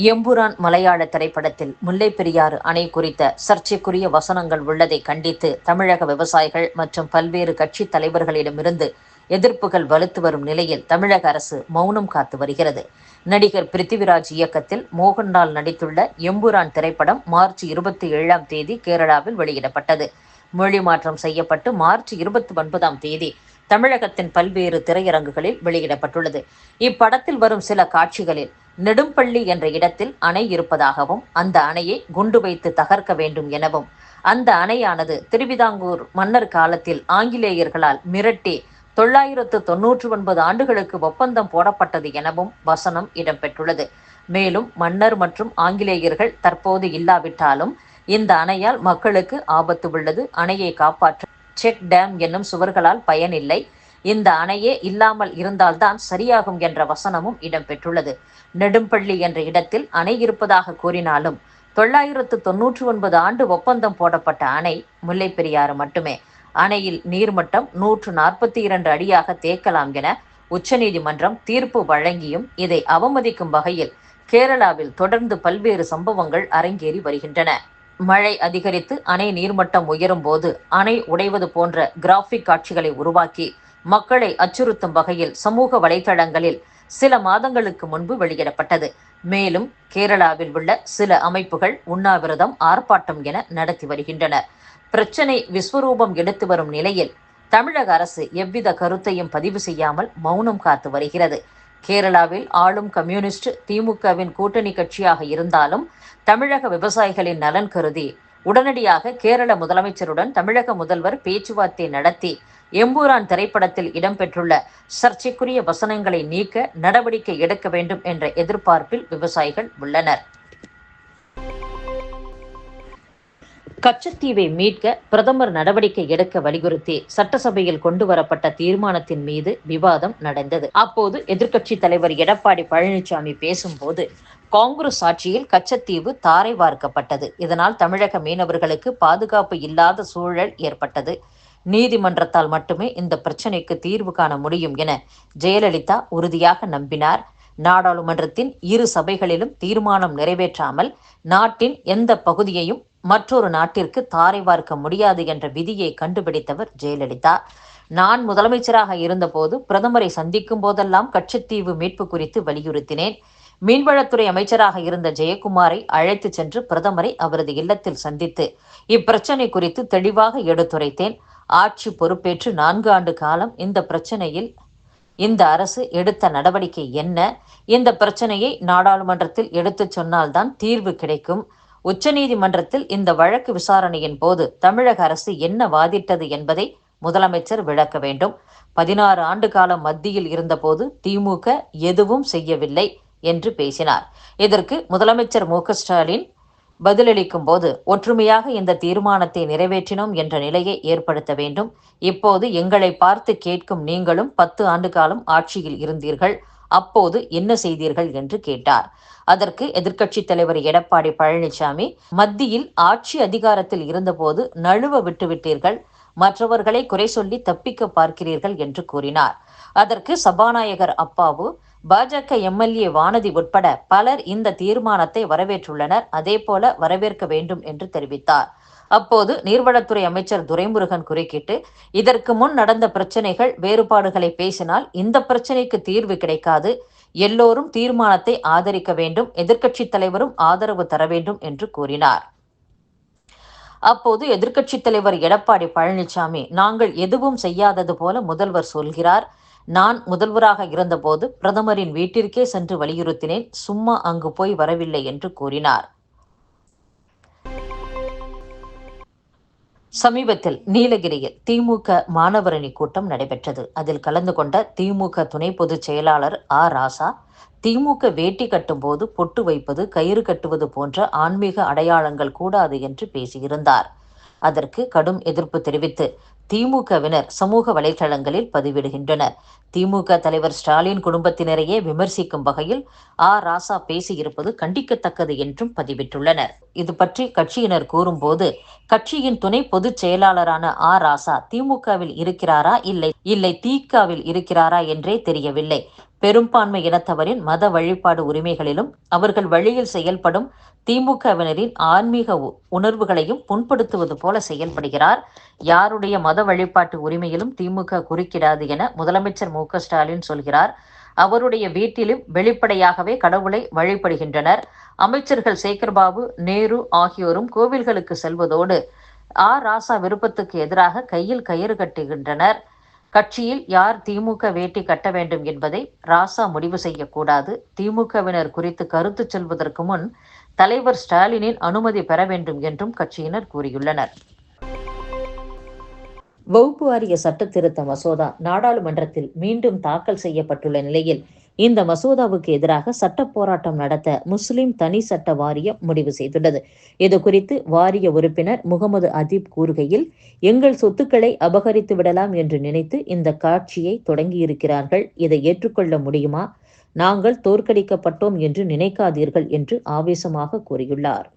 எம்புரான் மலையாள திரைப்படத்தில் முல்லைப் பெரியாறு அணை குறித்த சர்ச்சைக்குரிய வசனங்கள் உள்ளதை கண்டித்து தமிழக விவசாயிகள் மற்றும் பல்வேறு கட்சித் தலைவர்களிடமிருந்து எதிர்ப்புகள் வலுத்து வரும் நிலையில் தமிழக அரசு மௌனம் காத்து வருகிறது. நடிகர் பிருத்திவிராஜ் இயக்கத்தில் மோகன்லால் நடித்துள்ள எம்புரான் திரைப்படம் மார்ச் 27ஆம் தேதி கேரளாவில் வெளியிடப்பட்டது. மொழி மாற்றம் செய்யப்பட்டு மார்ச் 29ஆம் தேதி தமிழகத்தின் பல்வேறு திரையரங்குகளில் வெளியிடப்பட்டுள்ளது. இப்படத்தில் வரும் சில காட்சிகளில் நெடும்பள்ளி என்ற இடத்தில் அணை இருப்பதாகவும் அந்த அணையை குண்டு வைத்து தகர்க்க வேண்டும் எனவும் அந்த அணையானது திருவிதாங்கூர் மன்னர் காலத்தில் ஆங்கிலேயர்களால் மிரட்டி 999 ஆண்டுகளுக்கு ஒப்பந்தம் போடப்பட்டது எனவும் வசனம் இடம்பெற்றுள்ளது. மேலும் மன்னர் மற்றும் ஆங்கிலேயர்கள் தற்போது இல்லாவிட்டாலும் இந்த அணையால் மக்களுக்கு ஆபத்து உள்ளது. அணையை காப்பாற்ற செக் டேம் என்னும் சுவர்களால் பயனில்லை. இந்த அணையே இல்லாமல் இருந்தால்தான் சரியாகும் என்ற வசனமும் இடம்பெற்றுள்ளது. நெடும்பள்ளி என்ற இடத்தில் அணை இருப்பதாக கூறினாலும் 999 ஆண்டு ஒப்பந்தம் போடப்பட்ட அணை முல்லைப் பெரியாறு மட்டுமே. அணையில் நீர்மட்டம் 142 அடியாக தேக்கலாம் என உச்சநீதிமன்றம் தீர்ப்பு வழங்கியும் இதை அவமதிக்கும் வகையில் கேரளாவில் தொடர்ந்து பல்வேறு சம்பவங்கள் அரங்கேறி வருகின்றன. மழை அதிகரித்து அணை நீர்மட்டம் உயரும் போது அணை உடைவது போன்ற கிராஃபிக் காட்சிகளை உருவாக்கி மக்களை அச்சுறுத்தும் வகையில் சமூக வலைதளங்களில் சில மாதங்களுக்கு முன்பு வெளியிடப்பட்டது. மேலும் கேரளாவில் உள்ள சில அமைப்புகள் உண்ணாவிரதம், ஆர்ப்பாட்டம் என நடத்தி வருகின்றனர். பிரச்சனை விஸ்வரூபம் எடுத்து வரும் நிலையில் தமிழக அரசு எவ்வித கருத்தையும் பதிவு செய்யாமல் மௌனம் காத்து வருகிறது. கேரளாவில் ஆளும் கம்யூனிஸ்ட் திமுகவின் கூட்டணி கட்சியாக இருந்தாலும் தமிழக விவசாயிகளின் நலன் கருதி உடனடியாக கேரள முதலமைச்சருடன் தமிழக முதல்வர் பேச்சுவார்த்தை நடத்தி எம்புரான் திரைப்படத்தில் இடம்பெற்றுள்ள சர்ச்சைக்குரிய வசனங்களை நீக்க நடவடிக்கை எடுக்க வேண்டும் என்ற எதிர்பார்ப்பில் விவசாயிகள் உள்ளனர். கச்சத்தீவை மீட்க பிரதமர் நடவடிக்கை எடுக்க வலியுறுத்தி சட்டசபையில் கொண்டு வரப்பட்ட தீர்மானத்தின் மீது விவாதம் நடந்தது. அப்போது எதிர்க்கட்சித் தலைவர் எடப்பாடி பழனிசாமி பேசும்போது, காங்கிரஸ் ஆட்சியில் கச்சத்தீவு தாரை வார்க்கப்பட்டது. இதனால் தமிழக மீனவர்களுக்கு பாதுகாப்பு இல்லாத சூழல் ஏற்பட்டது. நீதிமன்றத்தால் மட்டுமே இந்த பிரச்சினைக்கு தீர்வு காண முடியும் என ஜெயலலிதா உறுதியாக நம்பினார். நாடாளுமன்றத்தின் இரு சபைகளிலும் தீர்மானம் நிறைவேற்றாமல் நாட்டின் எந்த பகுதியையும் மற்றொரு நாட்டிற்கு தாரை வார்க்க முடியாது என்ற விதியை கண்டுபிடித்தவர் ஜெயலலிதா. நான் முதலமைச்சராக இருந்தபோது பிரதமரை சந்திக்கும் போதெல்லாம் கச்சத்தீவு மீட்பு குறித்து வலியுறுத்தினேன். மீன்வளத்துறை அமைச்சராக இருந்த ஜெயக்குமாரை அழைத்து சென்று பிரதமரை அவரது இல்லத்தில் சந்தித்து இப்பிரச்சனை குறித்து தெளிவாக எடுத்துரைத்தேன். ஆட்சி பொறுப்பேற்று 4 ஆண்டு காலம் இந்த பிரச்சனையில் இந்த அரசு எடுத்த நடவடிக்கை என்ன? இந்த பிரச்சனையை நாடாளுமன்றத்தில் எடுத்துச் சொன்னால்தான் தீர்வு கிடைக்கும். உச்சநீதிமன்றத்தில் இந்த வழக்கு விசாரணையின் போது தமிழக அரசு என்ன வாதிட்டது என்பதை முதலமைச்சர் விளக்க வேண்டும். 16 ஆண்டு காலம் மத்தியில் இருந்தபோது திமுக எதுவும் செய்யவில்லை என்று பேசினார். இதற்கு முதலமைச்சர் மு.க.ஸ்டாலின் பதிலளிக்கும் போது, ஒற்றுமையாக இந்த தீர்மானத்தை நிறைவேற்றினோம் என்ற நிலையை ஏற்படுத்த வேண்டும். இப்போது எங்களை பார்த்து கேட்கும் நீங்களும் 10 ஆண்டு காலம் ஆட்சியில் இருந்தீர்கள், அப்போது என்ன செய்தீர்கள் என்று கேட்டார். அதற்கு எதிர்க்கட்சித் தலைவர் எடப்பாடி பழனிசாமி, மத்தியில் ஆட்சி அதிகாரத்தில் இருந்தபோது நழுவ விட்டுவிட்டீர்கள், மற்றவர்களை குறை சொல்லி தப்பிக்க பார்க்கிறீர்கள் என்று கூறினார். அதற்கு சபாநாயகர் அப்பாவு, பாஜக எம்எல்ஏ வானதி உட்பட பலர் இந்த தீர்மானத்தை வரவேற்றுள்ளனர், அதேபோல வரவேற்க வேண்டும் என்று தெரிவித்தார். அப்போது நீர்வளத்துறை அமைச்சர் துரைமுருகன் குறுக்கிட்டு, இதற்கு முன் நடந்த பிரச்சனைகள் வேறுபாடுகளை பேசினால் இந்த பிரச்சனைக்கு தீர்வு கிடைக்காது, எல்லோரும் தீர்மானத்தை ஆதரிக்க வேண்டும், எதிர்க்கட்சித் தலைவரும் ஆதரவு தர வேண்டும் என்று கூறினார். அப்போது எதிர்க்கட்சித் தலைவர் எடப்பாடி பழனிசாமி, நாங்கள் எதுவும் செய்யாதது போல முதல்வர் சொல்கிறார். நான் முதல்வராக இருந்தபோது பிரதமரின் வீட்டிற்கே சென்று வலியுறுத்தினேன், சும்மா அங்கு போய் வரவில்லை என்று கூறினார். சமீபத்தில் நீலகிரியில் திமுக மாணவரணி கூட்டம் நடைபெற்றது. அதில் கலந்து கொண்ட திமுக துணை பொதுச் செயலாளர் ராசா, திமுக வேட்டி கட்டும் போது பொட்டு வைப்பது, கயிறு கட்டுவது போன்ற ஆன்மீக அடையாளங்கள் கூடாது என்று பேசியிருந்தார். அதற்கு கடும் எதிர்ப்பு தெரிவித்து திமுகவினர் சமூக வலைதளங்களில் பதிவிடுகின்றனர். திமுக தலைவர் ஸ்டாலின் குடும்பத்தினரையே விமர்சிக்கும் வகையில் ராசா பேசியிருப்பது கண்டிக்கத்தக்கது என்றும் பதிவிட்டுள்ளனர். இது பற்றி கட்சியினர் கூறும்போது, கட்சியின் துணை பொதுச் செயலாளரான ராசா திமுகவில் இருக்கிறாரா இல்லை திகாவில் இருக்கிறாரா என்றே தெரியவில்லை. பெரும்பான்மை இனத்தவரின் மத வழிபாடு உரிமைகளிலும் அவர்கள் வழியில் செயல்படும் திமுகவினரின் ஆன்மீக உணர்வுகளையும் புண்படுத்துவது போல செயல்படுகிறார். யாருடைய மத வழிபாட்டு உரிமையிலும் திமுக குறுக்கிடாது என முதலமைச்சர் மு.க.ஸ்டாலின் சொல்கிறார். அவருடைய வீட்டிலும் வெளிப்படையாகவே கடவுளை வழிபடுகின்றனர். அமைச்சர்கள் சேகர்பாபு, நேரு ஆகியோரும் கோவில்களுக்கு செல்வதோடு ராசா விருப்பத்துக்கு எதிராக கையில் கயிறு கட்டுகின்றனர். கட்சியில் யார் திமுக வேட்டி கட்ட வேண்டும் என்பதை ராசா முடிவு செய்யக்கூடாது. திமுகவினர் குறித்து கருத்து சொல்வதற்கு முன் தலைவர் ஸ்டாலினின் அனுமதி பெற வேண்டும் என்றும் கட்சியினர் கூறியுள்ளனர். வகுப்பு வாரிய சட்ட திருத்த மசோதா நாடாளுமன்றத்தில் மீண்டும் தாக்கல் செய்யப்பட்டுள்ள நிலையில் இந்த மசோதாவுக்கு எதிராக சட்ட போராட்டம் நடத்த முஸ்லிம் தனி சட்ட வாரியம் முடிவு செய்துள்ளது. இது குறித்து வாரிய உறுப்பினர் முகமது அதீப் கூறுகையில், எங்கள் சொத்துக்களை அபகரித்து விடலாம் என்று நினைத்து இந்த காட்சியை தொடங்கியிருக்கிறார்கள். இதை ஏற்றுக்கொள்ள முடியுமா? நாங்கள் தோற்கடிக்கப்பட்டோம் என்று நினைக்காதீர்கள் என்று ஆவேசமாக கூறியுள்ளார்.